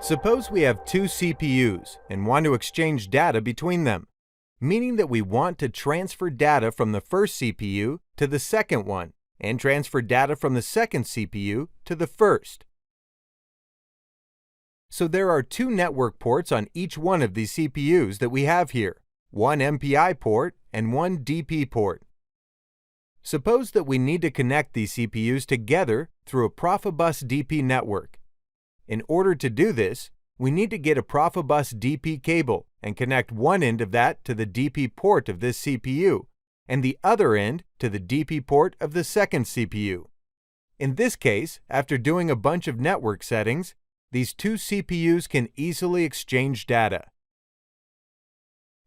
Suppose we have two CPUs and want to exchange data between them, meaning that we want to transfer data from the first CPU to the second one and transfer data from the second CPU to the first. So there are two network ports on each one of these CPUs that we have here, one MPI port and one DP port. Suppose that we need to connect these CPUs together through a Profibus DP network. In order to do this, we need to get a Profibus DP cable and connect one end of that to the DP port of this CPU and the other end to the DP port of the second CPU. In this case, after doing a bunch of network settings, these two CPUs can easily exchange data.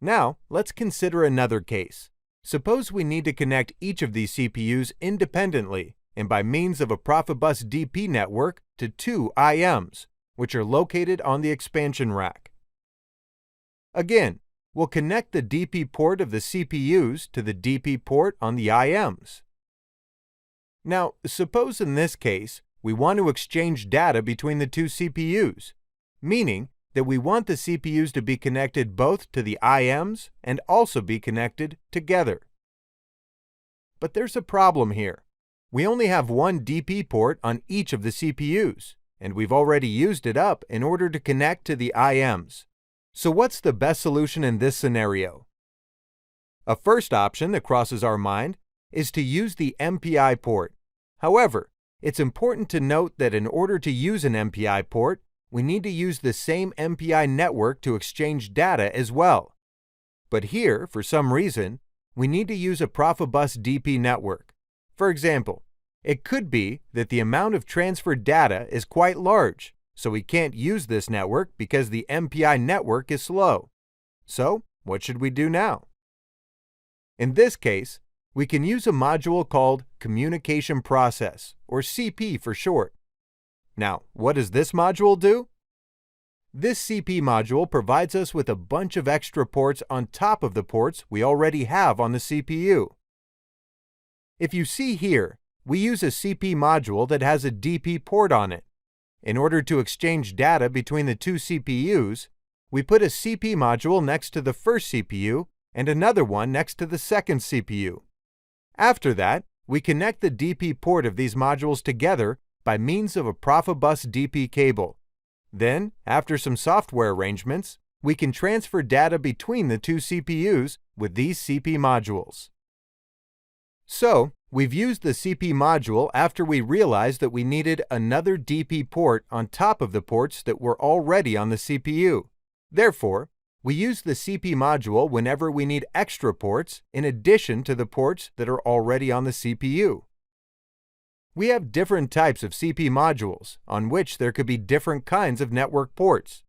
Now, let's consider another case. Suppose we need to connect each of these CPUs independently and by means of a Profibus DP network to two IMs, which are located on the expansion rack. Again, we'll connect the DP port of the CPUs to the DP port on the IMs. Now, suppose in this case, we want to exchange data between the two CPUs, meaning that we want the CPUs to be connected both to the IMs and also be connected together. But there's a problem here. We only have one DP port on each of the CPUs, and we've already used it up in order to connect to the IMs. So what's the best solution in this scenario? A first option that crosses our mind is to use the MPI port. However, it's important to note that in order to use an MPI port, we need to use the same MPI network to exchange data as well. But here, for some reason, we need to use a Profibus DP network. For example, it could be that the amount of transferred data is quite large, so we can't use this network because the MPI network is slow. So, what should we do now? In this case, we can use a module called Communication Process, or CP for short. Now, what does this module do? This CP module provides us with a bunch of extra ports on top of the ports we already have on the CPU. If you see here, we use a CP module that has a DP port on it. In order to exchange data between the two CPUs, we put a CP module next to the first CPU and another one next to the second CPU. After that, we connect the DP port of these modules together by means of a Profibus DP cable. Then, after some software arrangements, we can transfer data between the two CPUs with these CP modules. So, we've used the CP module after we realized that we needed another DP port on top of the ports that were already on the CPU. Therefore, we use the CP module whenever we need extra ports in addition to the ports that are already on the CPU. We have different types of CP modules on which there could be different kinds of network ports.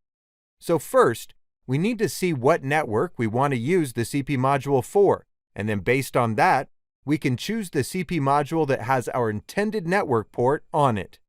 So first, we need to see what network we want to use the CP module for, and then based on that, we can choose the CP module that has our intended network port on it.